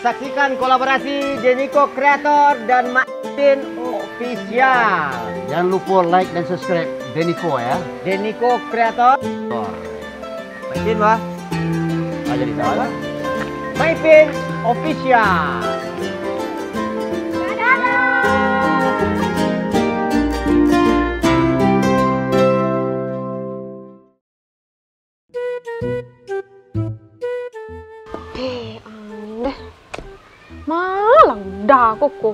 Saksikan kolaborasi Deniko Kreator dan Mak Ipin Official. Jangan lupa like dan subscribe Deniko ya. Deniko Kreator. Mak Ipin mah. Jadi salah. Mak Ipin Official. Malang dah koko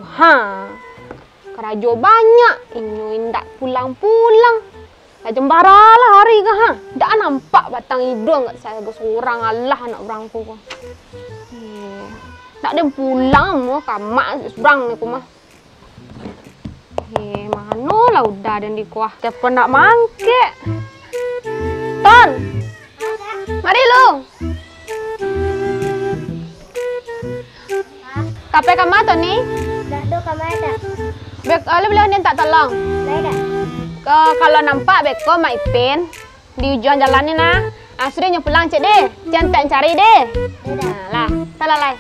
kerajo banyak inyo indak pulang-pulang dah jembara lah hari ke dak nampak batang hidung enggak saya seorang Allah anak orang ko dak ada pulang mo kamak seorang ni ko mah mano lah udah dan di kuah siapa nak mangke Ton mari lu kape kamar tu ni? Dah do kamar dah. Bek, boleh ni tak tolong? Boleh dah. Kalau nampak beko Mak Ipin di ujung jalan ni nah. Sudah nyo pulang cek deh. Jangan tak cari deh. Dah. Lah, salah lai.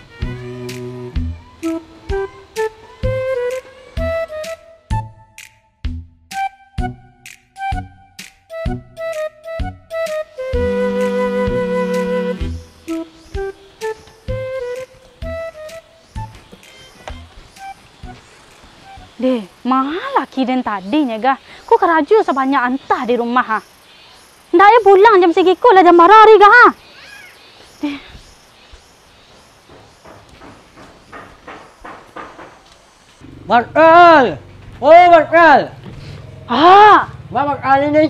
Deh, malah kiden tadinya gah. Kok keraju sebanyak antah di rumah ha. Ndak ya pulang jam segiko lah jam marari gah ha. Deh. Markal. Oh Markal. Ah, Markal ini.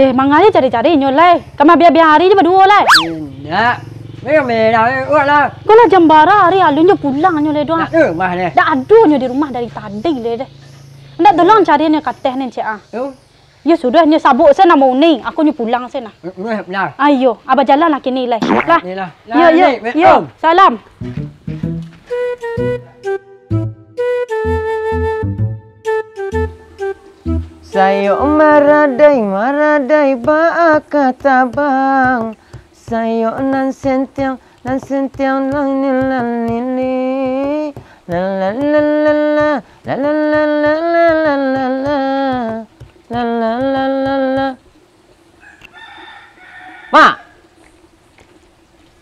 deh mangali cari-cari nyolai. Kama biar-biar hari je berdua lai. Tidak. Mereka merah. Uat lah. Kau lah jam marari alunya pulang nyolai doang. Nak ke mah ni? Dak adunya di rumah dari tadi le deh. Ndak tolong cari ni kateh ni cik ah. Ya sudah, ni sabuk saya nak mau ni. Aku ni pulang saya nak. Benar. Ayo, abah jalan lah kini lai. Lah. Ni lah. Ya. Salam. Sayo maradai ba kata bang. Sayo nan sentiang nan nini. La la la la la la la la la la la la la la la la la. Mak.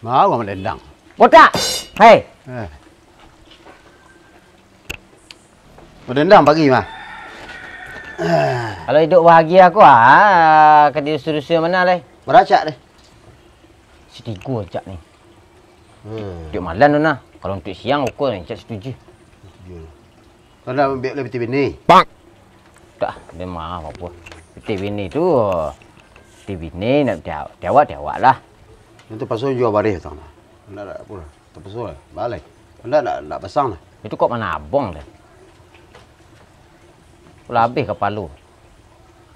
Mau kamu dendang. Botak. Hei. Dendang pagi mah. Kalau hidup bahagia aku ke dia suruh mana leh? Beracak deh. Si tiga cak ni. Hidup malam tu nah. Kalau untuk siang aku ni cak setuju. Kau nak ambil lebih bini. Tak, dia maaf apa. Peti bini tu nak jawab lah. Itu pasal jual baris tang. Ndak ada apa. Tak pasal balik. Ndak pasang lah. Itu kok mana abang dah. Pula habis kepala.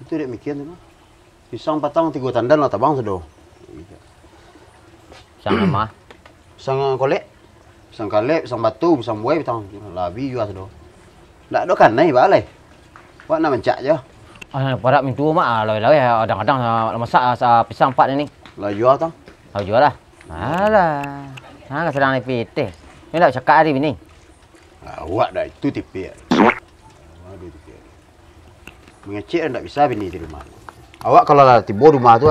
Itu dia mikir tu mah. Pisang patang 3 tandan lah tabang sedo. Sang mah. Pisang kolek. Pisang kalep, pisang batu, pisang buai, pisang labi juga sedo. Ndak ada kan nai balik. Wak nak mencak je. Parak mintu mak loi-loi kadang-kadang masak pisang 4 ni. Lah jual tang. Tahu jual lah. Alah. Sedang ni pitih. Ni nak cakap hari ni. Awak dah itu tipis. Aduh tipis. Mengecek ndak bisa bini di rumah. Awak kalau lah tiba rumah tu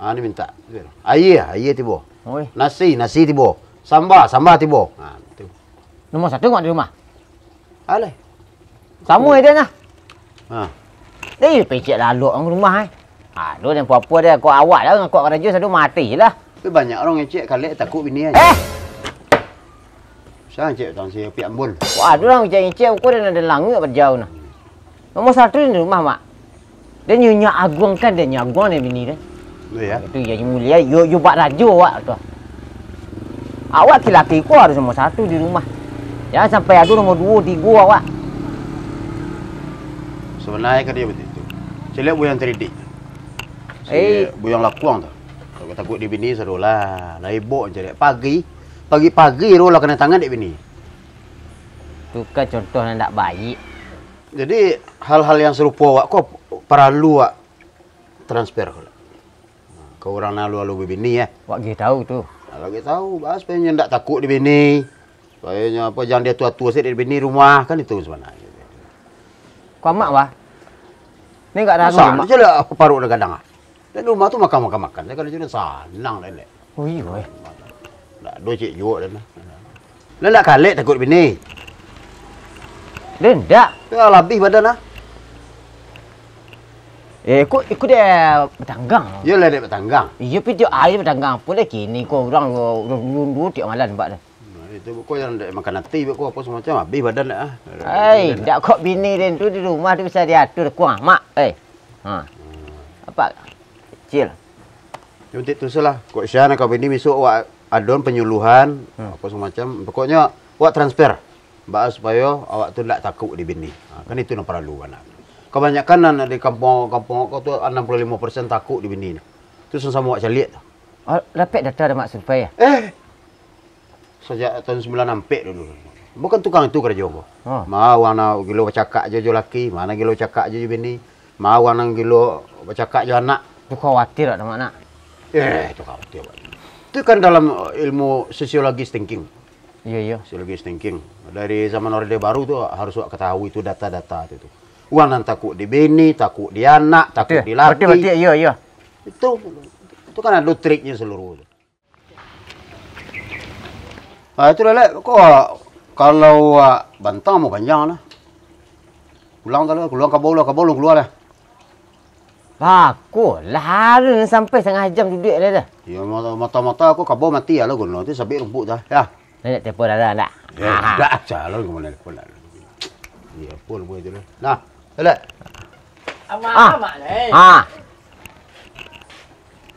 ni minta. Air tiba. Oi. Nasi tiba. Sambal tiba. Tu. Nombor 1 mak di rumah. Alai. Sama dia nah. Dia pecik lalu orang rumah Aduh dan apa-apa dia kau awak dah kau kerja satu mati lah. Tapi banyak orang ngecek kali takut bini aja. Saya ngecek tang si Pi Ambon. Wah, ada orang ngecek aku dan ada langu berjauh nah. Nomor 1 di rumah mak. Dia nyonya agung kan dia nyagung ni bini dia. Tu ya. Itu yang mulia you buat raja awak tu. Awak laki ku harus nomor 1 di rumah. Jangan sampai ada nomor 2, 3 awak. Sebenarnya kan dia begitu. Celek buyang terdidik. Buyang lakuang tu. Kalau takut di bini serolah. Lah ibu celek pagi rolah kena tangan dek bini. Tu kan contoh yang tak baik. Jadi hal-hal yang serupa awak kau perlu awak transfer ke orang lalu bini ya. Awak dia tahu tu. Kalau kita tahu, bahas pengen tak takut di bini. Kayaknya apa jangan dia tua-tua sikit di bini rumah kan itu sebenarnya. Kau mak wah. Ni enggak ragu Sana mak. je lah paruk dah kadang. Dan rumah tu makan. Saya kalau jadi senang dah. Ui, oi. Tak do cik juga dah. Lah nak kalik takut bini. Dia ndak. Ya lebih badan lah. Ikut dia bertanggang. Ya lah dia bertanggang. Iya pi dia air bertanggang pun dah kini kau orang dulu tiap malam buat dah. Itu kau yang makan nanti kau apa semacam habis badan dah. Hei, ndak kok bini dia tu di rumah dia bisa diatur kuah mak. Ha. Apa? Kecil. Untuk tu salah. Kau Syah nak kau bini besok awak adon penyuluhan apa semacam. Pokoknya awak transfer. Bahas supaya awak tu tak takut di bini. Kan itu yang perlu kan. Kebanyakan di kampung kau tu 65% takut di bini. Itu sama awak caliat tu. Oh, dapat data dah mak survei ya? Sejak tahun 96 dulu. Bukan tukang itu kerja kau. Oh. Mau anak gilo bercakap je laki, mana gilo cakap je bini. Mau anak gilo bercakap je anak. Tu khawatir tak mak nak? Itu khawatir. Itu kan dalam ilmu sosiologis thinking. Iya. Sosiologis thinking. Dari zaman Orde Baru tu harus awak ketahui itu data-data itu. Orang yang takut di bini, takut di anak, takut di laki. Betul, iya. Itu kan ada triknya seluruh. Itu dah lek. Kau kalau bantang mau panjang lah. Pulang dah lah. Keluar kabau keluar lah. Bagus lah hari ni sampai setengah jam duduk dah. Ya mata-mata aku kabau mati lah guna. Itu sabit rumput dah. Ya. Nak telefon dah tak? Tak salah ke mana telefon lah. Ya pun itu lah. Nah, lek. Mak ni.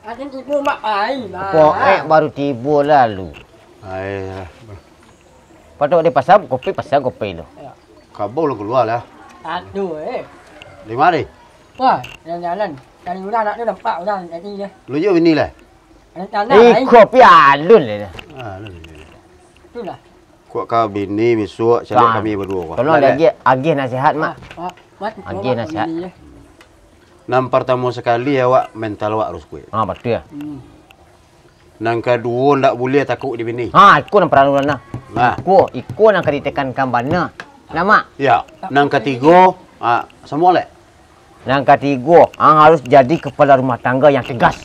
Ada tipu mak ai. Pokok baru tiba lalu. Patut dia pasal kopi tu. Kabau lah keluar lah. Aduh Di mana? Wah, jalan-jalan. Dari udah nak tu nampak udah tadi je. Lu je bini lah. Ada tanah. Kopi alun le. Tu lah. Kuat kau bini besok cari kami berdua. Tolong agih nasihat mak. Agih nasihat. Yang pertama sekali awak mental awak harus kuat. Betul ya. Yang kedua tak boleh takut di bini. Ikut yang perlu lah. Ikut yang akan ditekankan mana. Nama. Ya. Yang ketiga, semua lek. Yang ketiga, harus jadi kepala rumah tangga yang tegas.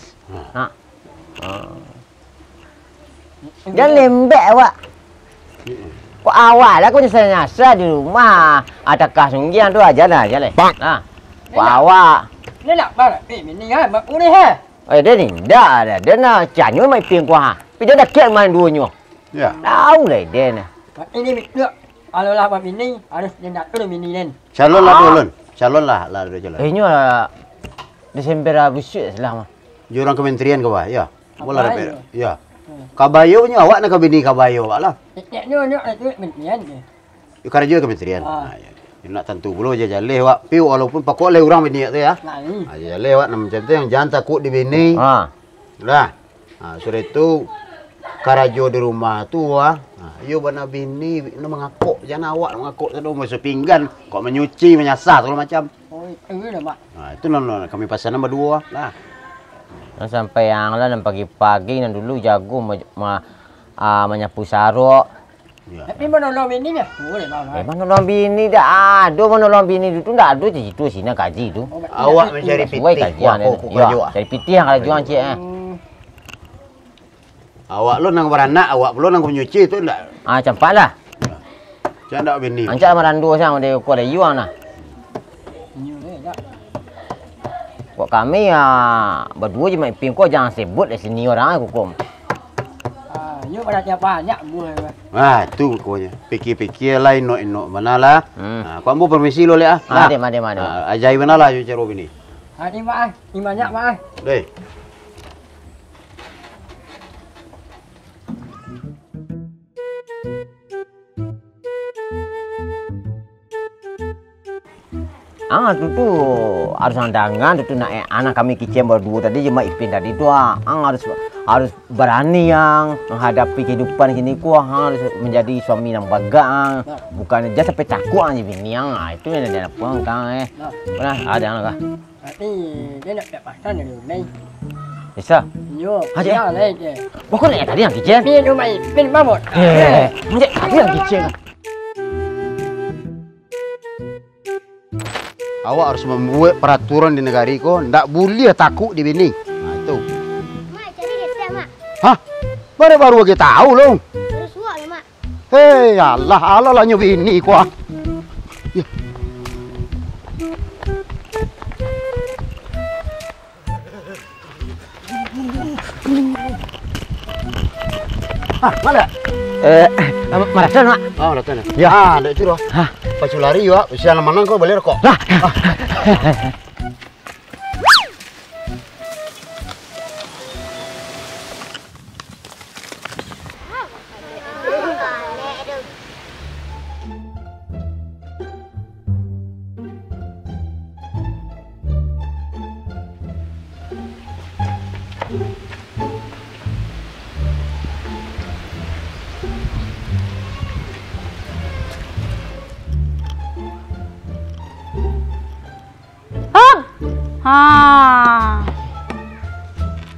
Jangan lembek awak. Kau awal lah kau nyasar di rumah. Adakah sunggian tu aja lah. Kau awak. Ni nak bar. Ini kan mak ni Dia ni dah. Dia nak canyo mai piang kau Tapi dia dah kiat main duanya. Ya. Tahu lah dia ni. Ini mikir. Kalau lah buat bini harus dia nak tu bini nen. Calon lah dulu. Calon lah dia jalan. Ini Desember busuk selah mah. Jurang kementerian kau ya. Boleh dapat. Ya. Kabayo punya awak nak bini kabayo awak lah. Ni tu kementerian je. Kerja kementerian. Nak tentu pula je jaleh awak. Piu walaupun pakok le orang bini tu ya. Jaleh awak nak macam tu yang jangan takut di bini. Dah. Sudah itu karajo di rumah tu yo bana bini nak mengakuk jangan awak nak mengakuk tu masuk pinggan kok menyuci menyasar segala macam. Dah mak. Itu kami pasal nombor 2 lah. Sampai yang lah pagi-pagi dan dulu jago menyapu saruk. Tapi menolong bini ni boleh bang. Memang nolong bini dah ada menolong bini tu dah ada je itu sini gaji tu. Awak mencari pitih. Cari pitih yang kalau jual cik Awak lu nang beranak, awak belum nang menyuci tu ndak. Campaklah. Jangan ndak bini. Ancak merandu sang dia ko ada yuang nah. Kok kami berdua je mai ping ko jangan sebut dari sini orang hukum. Yo pada tiap banyak buah. Tu pokoknya. Pikir-pikir lain nok manalah. Kau ambil permisi lo le Mari. Ajai manalah yo caro bini. Ni mak ni banyak mak Deh. Tu harus andangan tu nak anak kami kicem berdua tadi je mak ipin tadi tu harus berani yang menghadapi kehidupan kini ku harus menjadi suami yang bagang bukan aja sampai takut aja bini yang itu yang dia nak pulang kang Mana ada anak kah? Berarti dia nak dapat pasan dulu ni. Bisa. Yo, Aje. ya leh. Pokok ni tadi yang kitchen. Pin rumah ini, pin mamut. Macam tadi yang kitchen. Awak harus membuat peraturan di negara ko, ndak boleh takut di bini. Nah, itu. Mak, cari dia mak. Hah? Baru kita tahu loh. Terus suak ya, mak. Hei, Allah lah bini ko. Ya. Mana? Maraton, Mak. Oh, datang. Ya, ada itu loh. Hah? Pas lari ya, siang mana kau balik kok? Lah.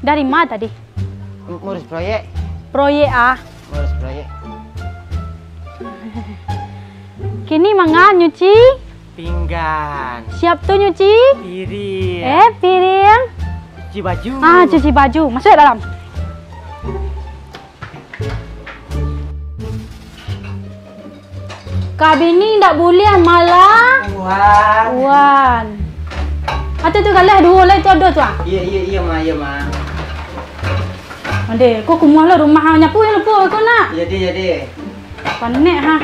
Dari mana tadi? Ngurus proyek. Proyek ah. Ngurus proyek. Kini mangan nyuci. Pinggan. Siap tuh nyuci. Piring. Piring. Cuci baju. Cuci baju. Masuk dalam. Kabini ndak boleh malah. Wan. Atau tu kalah dua lah tu ada tu ah. Iya, Ma. Ade, kau kumuh lah rumah nyapu yang lupa kau nak. Ya deh. Panik ha.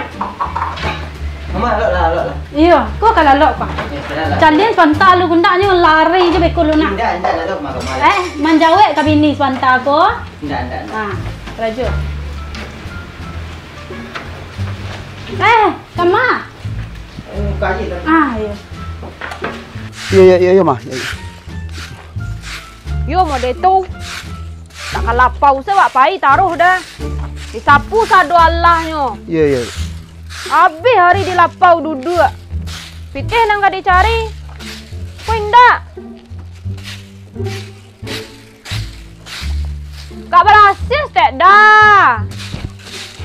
Mama lok lah. Iya, kau kalau lok kau. Calian sebentar lu gundaknya lari je bekol lu nak. Enggak lok mak. Manjawek kabini sebentar kau. Enggak. Raja. Kama. Kaji tu. Iya. Iya, mah. Yo mau deh tu. Tak kalapau sebab pai taruh dah. Disapu sado Allahnya. Iya. Habis hari dilapau duduk. Pitih nang ka dicari. Kau indak. Kak berhasil tak dah.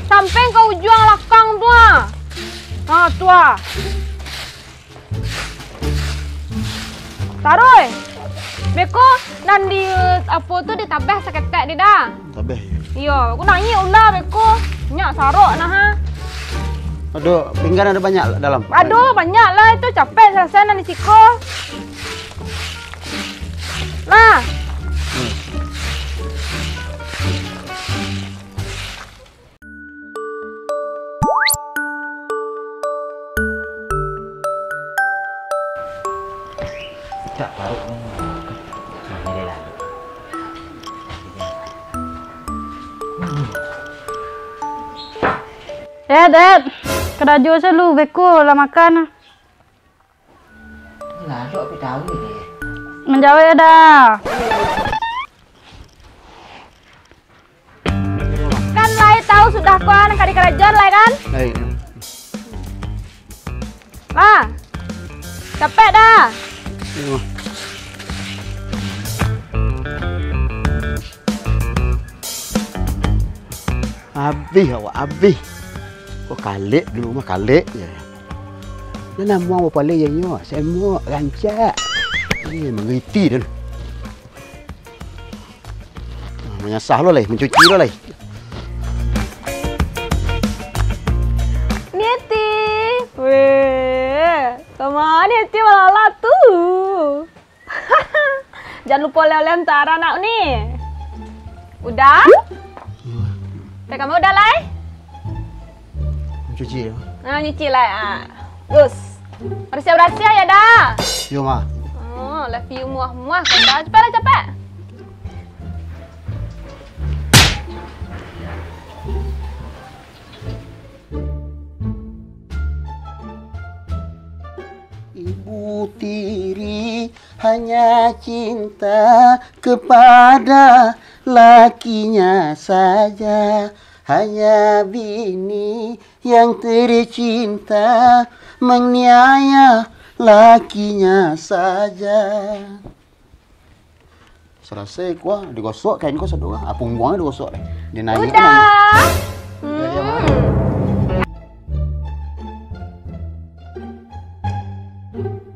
Sampai kau ujung lakang tu ah. Tu ah. Taruh. Beko dan di apa tu ditabeh seketek di dah. Tabeh. Iya, aku nanya ulah beko. Nyak sarok nah ha. Aduh, pinggan ada banyak dalam. Aduh, banyak lah itu capek selesai nanti siko. Lah. Tak taruh. Ini lah. Dad. Kerajaan saya lu beko lah makan. Lah, aku tahu ni. Menjawab dah. Kan Lai tahu sudah kan kadi kerajaan Lai kan? Baik. Lah. Capek dah. Iya. Habis. Kok kalik dulu mah kalik ya. Nana mau apa lagi yang saya mau rancak. Ini mengerti dah. Menyasah lo lah, mencuci lo lah. Nieti. Weh, kemana Nieti malah tu? Jangan lupa oleh-oleh antara anak ni. Udah? Kamu udah Lai? Mencuci ya. Nyuci Lai. Gus. Bersih-bersih ya dah. Yo mah. Love you muah-muah. Cepet. Ibu tiri hanya cinta kepada lakinya saja. Hanya bini yang tercinta menganiaya lakinya saja. Serasa kuah digosok kain kau sedua. Apa buangnya digosok deh. Dia naik. Udah. Ya, Mak. Hmm.